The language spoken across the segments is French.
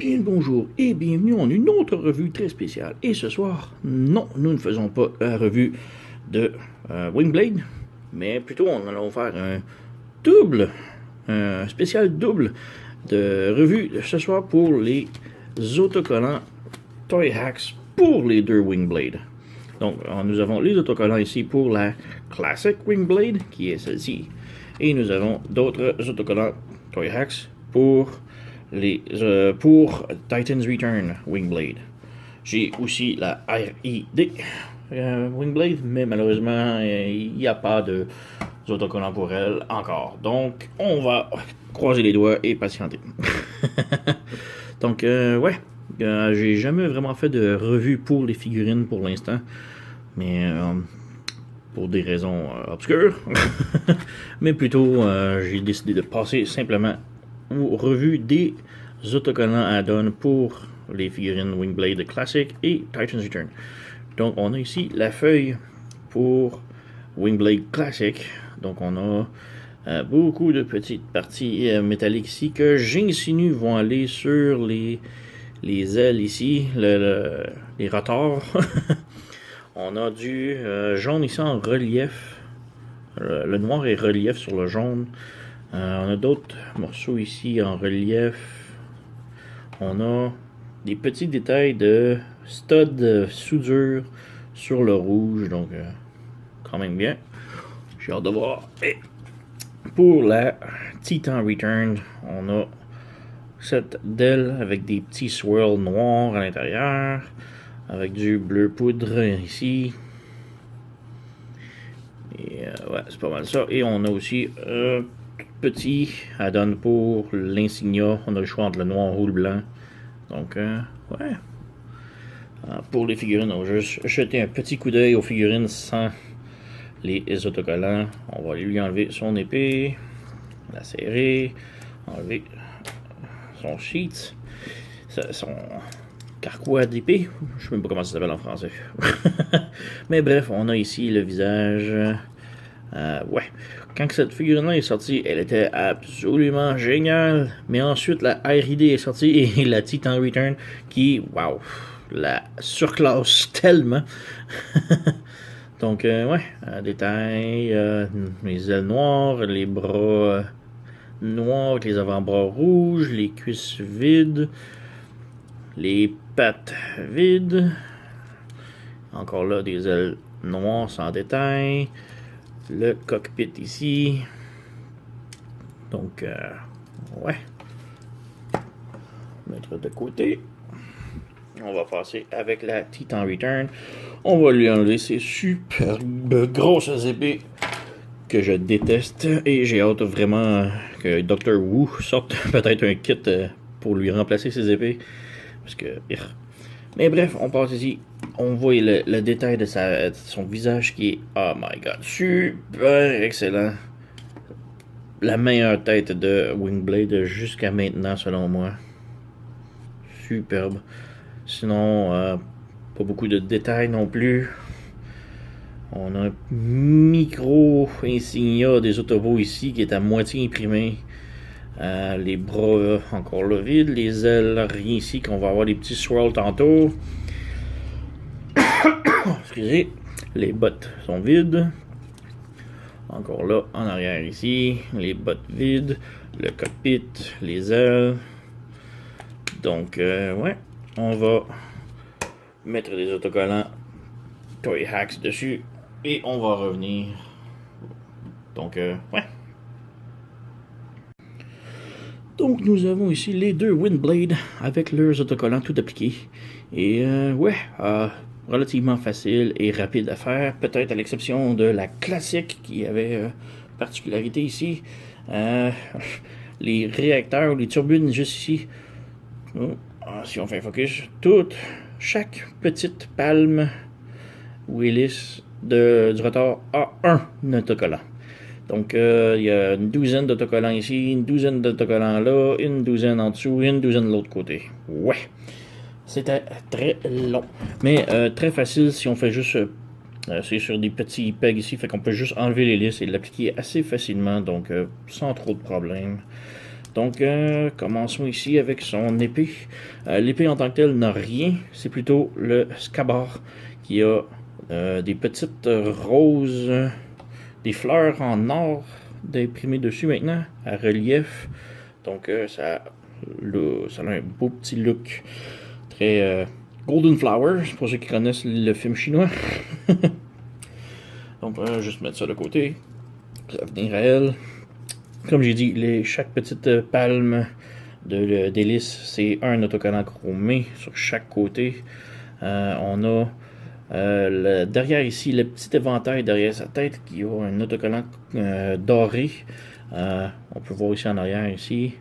Bien le bonjour et bienvenue en une autre revue très spéciale. Et ce soir, non, nous ne faisons pas la revue de Wingblade, mais plutôt on allons faire un spécial double de revue ce soir pour les autocollants Toy Hacks pour les deux Wingblade. Donc, nous avons les autocollants ici pour la Classic Wingblade, qui est celle-ci. Et nous avons d'autres autocollants Toy Hacks pour Titan's Return Wingblade. J'ai aussi la RID Wingblade, mais malheureusement, il n'y a pas de autocollants pour elle encore. Donc, on va croiser les doigts et patienter. Donc, j'ai jamais vraiment fait de revue pour les figurines pour l'instant, mais pour des raisons obscures. Mais plutôt, j'ai décidé de passer simplement aux revues des autocollants add-on pour les figurines Wingblade Classic et Titan's Return. Donc, on a ici la feuille pour Wingblade Classic. Donc, on a beaucoup de petites parties métalliques ici que j'insinue vont aller sur les ailes ici, les rotors. On a du jaune ici en relief. Le noir est relief sur le jaune. On a d'autres morceaux ici en relief. On a des petits détails de stud soudure sur le rouge. Donc, quand même bien. J'ai hâte de voir. Et pour la Titan Return, on a cette DEL avec des petits swirls noirs à l'intérieur, avec du bleu poudre ici. Et ouais, c'est pas mal ça. Et on a aussi petit add-on pour l'insignia. On a le choix entre le noir ou le blanc. Donc, ouais. Pour les figurines, on va juste jeter un petit coup d'œil aux figurines sans les autocollants. On va lui enlever son épée, la serrer, enlever son sheet, son carquois d'épée. Je sais même pas comment ça s'appelle en français. Mais bref, on a ici le visage. Ouais. Quand cette figurine-là est sortie, elle était absolument géniale. Mais ensuite, la RID est sortie et la Titan Return qui, waouh, la surclasse tellement. Donc, ouais, détail, les ailes noires, les bras noirs avec les avant-bras rouges, les cuisses vides, les pattes vides. Encore là, des ailes noires sans détail. Le cockpit ici. Donc, ouais. Mettre de côté. On va passer avec la Titan Return. On va lui enlever ses superbes grosses épées que je déteste. Et j'ai hâte vraiment que Dr. Wu sorte peut-être un kit pour lui remplacer ses épées. Parce que... Mais bref, on passe ici. On voit le détail de son visage qui est, oh my god, super excellent. La meilleure tête de Wingblade jusqu'à maintenant, selon moi. Superbe. Sinon, pas beaucoup de détails non plus. On a un micro insignia des Autobots ici qui est à moitié imprimé. Les bras encore là vides, les ailes rien ici qu'on va avoir des petits swirls tantôt. Excusez, les bottes sont vides. Encore là en arrière ici, les bottes vides, le cockpit, les ailes. Donc ouais, on va mettre des autocollants Toy Hacks dessus et on va revenir. Donc ouais. Donc, nous avons ici les deux Wingblade avec leurs autocollants tout appliqués. Et ouais, relativement facile et rapide à faire. Peut-être à l'exception de la classique qui avait particularité ici. Les réacteurs, les turbines juste ici. Oh, si on fait un focus, chaque petite palme ou hélice du rotor a un autocollant. Donc, il y a une douzaine d'autocollants ici, une douzaine d'autocollants là, une douzaine en dessous et une douzaine de l'autre côté. Ouais, c'était très long. Mais très facile si on fait juste... c'est sur des petits pegs ici, fait qu'on peut juste enlever l'hélice et l'appliquer assez facilement, donc sans trop de problèmes. Donc, commençons ici avec son épée. L'épée en tant que telle n'a rien, c'est plutôt le scabbard qui a des petites roses, des fleurs en or d'imprimées dessus maintenant, à relief. Donc, ça a un beau petit look très Golden Flowers, pour ceux qui connaissent le film chinois. Donc, on va juste mettre ça de côté. Revenir à elle. Comme j'ai dit, chaque petite palme d'hélice, c'est un autocollant chromé sur chaque côté. On a derrière ici le petit éventail derrière sa tête qui a un autocollant doré. On peut voir ici en arrière ici.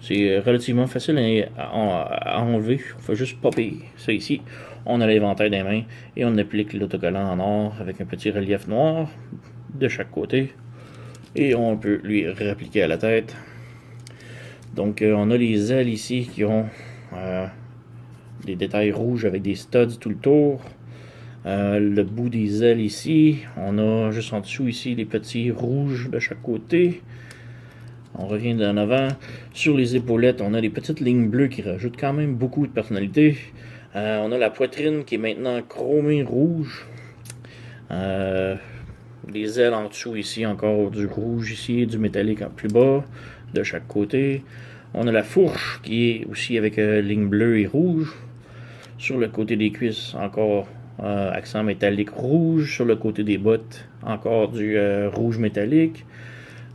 C'est relativement facile à enlever. On fait juste popper ça ici. On a l'éventail des mains et on applique l'autocollant en or avec un petit relief noir de chaque côté. Et on peut lui réappliquer à la tête. Donc on a les ailes ici qui ont des détails rouges avec des studs tout le tour. Le bout des ailes ici, on a juste en dessous ici les petits rouges de chaque côté. On revient d'en avant. Sur les épaulettes, on a des petites lignes bleues qui rajoutent quand même beaucoup de personnalité. On a la poitrine qui est maintenant chromée rouge. Les ailes en dessous ici, encore du rouge ici, du métallique en plus bas, de chaque côté. On a la fourche qui est aussi avec ligne bleue et rouge. Sur le côté des cuisses, encore accent métallique rouge. Sur le côté des bottes, encore du rouge métallique.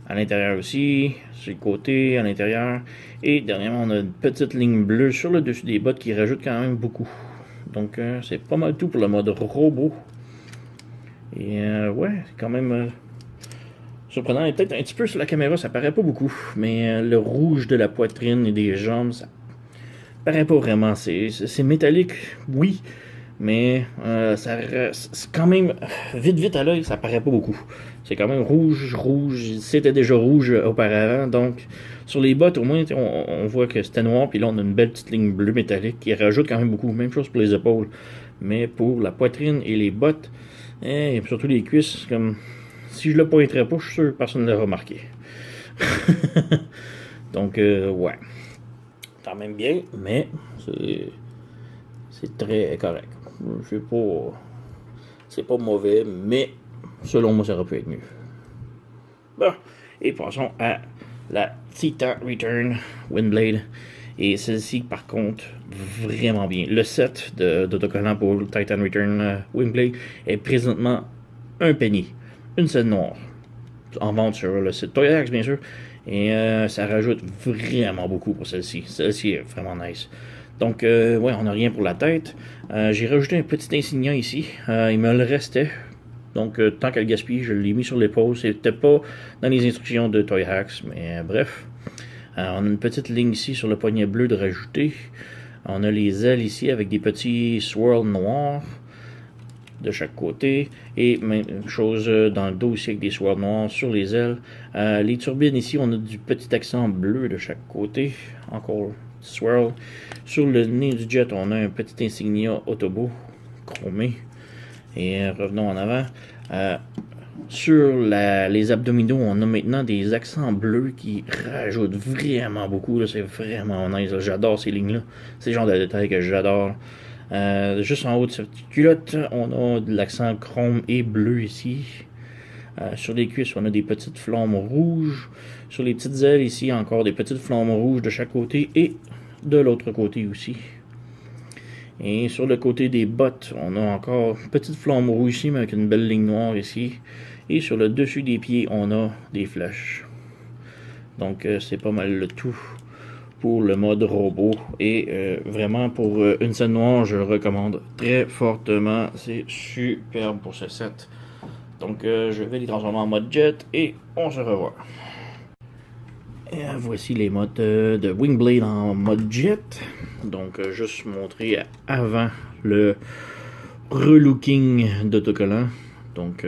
À l'intérieur aussi, sur le côté, à l'intérieur. Et dernièrement, on a une petite ligne bleue sur le dessus des bottes qui rajoute quand même beaucoup. Donc, c'est pas mal tout pour le mode robot. Et ouais, c'est quand même surprenant. Et peut-être un petit peu sur la caméra, ça paraît pas beaucoup. Mais le rouge de la poitrine et des jambes, ça paraît pas vraiment. C'est métallique, oui. Mais c'est quand même vite à l'œil, ça paraît pas beaucoup. C'est quand même rouge. C'était déjà rouge auparavant. Donc, sur les bottes, au moins, on voit que c'était noir. Puis là, on a une belle petite ligne bleue métallique qui rajoute quand même beaucoup. Même chose pour les épaules. Mais pour la poitrine et les bottes, et surtout les cuisses, comme si je le pointerais pas, je suis sûr que personne ne l'a remarqué. Donc, ouais. Quand même bien, mais c'est très correct. C'est pas mauvais, mais selon moi, ça aurait pu être mieux. Bon, et passons à la Titan Return Windblade. Et celle-ci, par contre, vraiment bien. Le set d'autocollant pour le Titan Return Windblade est présentement un penny. Une scène noire. En vente sur le site Toy Axe, bien sûr. Et ça rajoute vraiment beaucoup pour celle-ci. Celle-ci est vraiment nice. Donc, ouais, on n'a rien pour la tête. J'ai rajouté un petit insignia ici. Il me le restait. Donc, tant qu'à le gaspiller, je l'ai mis sur l'épaule. C'était pas dans les instructions de Toy Hacks, mais bref. On a une petite ligne ici sur le poignet bleu de rajouter. On a les ailes ici avec des petits swirls noirs de chaque côté. Et même chose dans le dos aussi avec des swirls noirs sur les ailes. Les turbines ici, on a du petit accent bleu de chaque côté. Encore swirl. Sur le nez du jet, on a un petit insignia Autobo chromé. Et revenons en avant. Sur les abdominaux, on a maintenant des accents bleus qui rajoutent vraiment beaucoup. C'est vraiment nice. J'adore ces lignes-là. C'est le genre de détails que j'adore. Juste en haut de cette culotte, on a de l'accent chrome et bleu ici. Sur les cuisses, on a des petites flammes rouges. Sur les petites ailes ici, encore des petites flammes rouges de chaque côté et de l'autre côté aussi. Et sur le côté des bottes, on a encore une petite flamme rouge ici, mais avec une belle ligne noire ici. Et sur le dessus des pieds, on a des flèches. Donc c'est pas mal le tout pour le mode robot. Et vraiment pour une scène noire, je le recommande très fortement. C'est superbe pour ce set. Donc je vais les transformer en mode jet et on se revoit. Et voici les modes de Windblade en mode jet. Donc juste montrer avant le relooking d'autocollant. Donc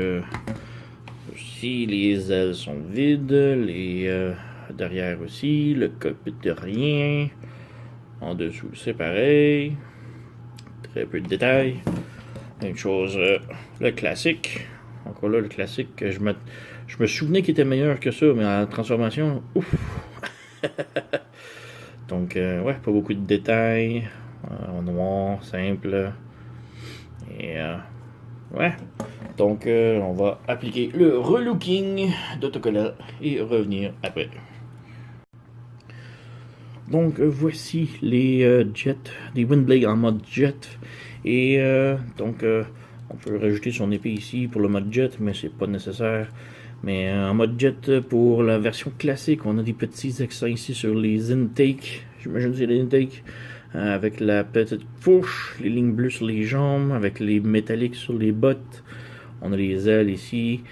ici les ailes sont vides, les derrière aussi, le cockpit de rien. En dessous c'est pareil. Très peu de détails. Même chose, le classique. Encore là, le classique, je me souvenais qu'il était meilleur que ça, mais en transformation, ouf! Donc, ouais, pas beaucoup de détails. En noir, simple. Et, ouais. Donc, on va appliquer le relooking d'autocollant et revenir après. Donc, voici les jets, des Windblade en mode jet. Et donc, on peut rajouter son épée ici pour le mode jet, mais c'est pas nécessaire. Mais en mode jet, pour la version classique, on a des petits accents ici sur les intakes. J'imagine que c'est les intakes. Avec la petite fourche, les lignes bleues sur les jambes, avec les métalliques sur les bottes. On a les ailes ici.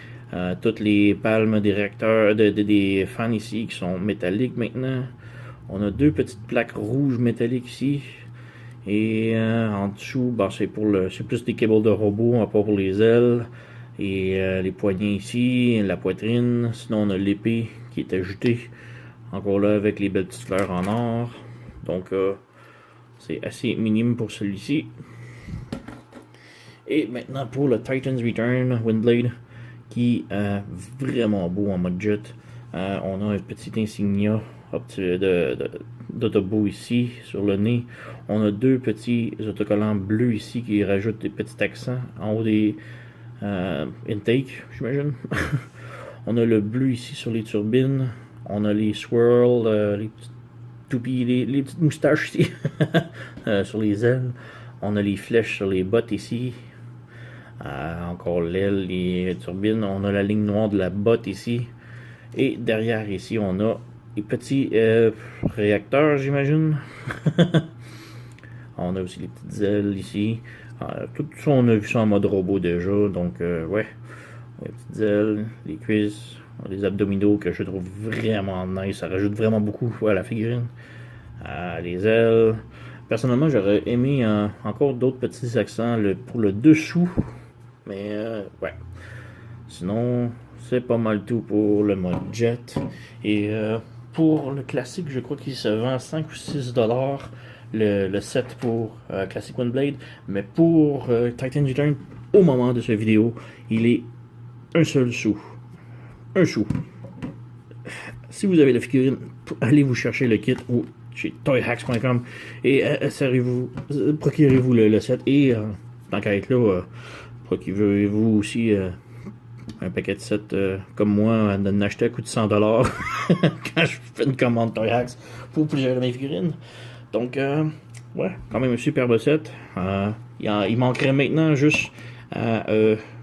Toutes les palmes des réacteurs, des fans ici qui sont métalliques maintenant. On a deux petites plaques rouges métalliques ici. Et en dessous, ben, c'est plus des câbles de robot, à part pour les ailes. Et les poignets ici, la poitrine. Sinon, on a l'épée qui est ajoutée. Encore là, avec les belles petites fleurs en or. Donc, c'est assez minime pour celui-ci. Et maintenant, pour le Titan's Return Windblade, qui est vraiment beau en mode jet. On a un petit insignia d'autobo ici, sur le nez. On a deux petits autocollants bleus ici qui rajoutent des petits accents en haut des intakes, j'imagine. On a le bleu ici sur les turbines. On a les swirls, les petites toupies, les petites moustaches ici, sur les ailes. On a les flèches sur les bottes ici. Encore l'aile, les turbines. On a la ligne noire de la botte ici. Et derrière ici, on a les petits réacteurs, j'imagine. On a aussi les petites ailes ici. Tout ça, on a vu ça en mode robot déjà. Donc, ouais. Les petites ailes, les cuisses, les abdominaux que je trouve vraiment nice. Ça rajoute vraiment beaucoup à la figurine. Les ailes. Personnellement, j'aurais aimé encore d'autres petits accents pour le dessous. Mais, ouais. Sinon, c'est pas mal tout pour le mode jet. Et pour le classique, je crois qu'il se vend 5 ou 6 dollars le set pour Classic Windblade. Mais pour Titan's Return, au moment de cette vidéo, il est un seul sou. Un sou. Si vous avez la figurine, allez vous chercher le kit ou chez toyhacks.com et procurez-vous le set. Et tant qu'à être là, procurez-vous aussi un paquet de sets comme moi, d'en acheter à coût de 100$ quand je fais une commande Toy Hacks pour plusieurs de mes figurines. Donc, ouais, quand même un superbe set. Il manquerait maintenant juste à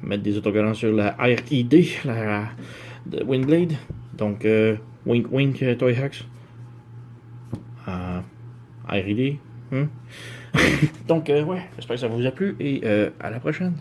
mettre des autocollants sur la RID, la de Windblade. Donc, wink wink Toy Hacks. RID. Donc, ouais, j'espère que ça vous a plu et à la prochaine.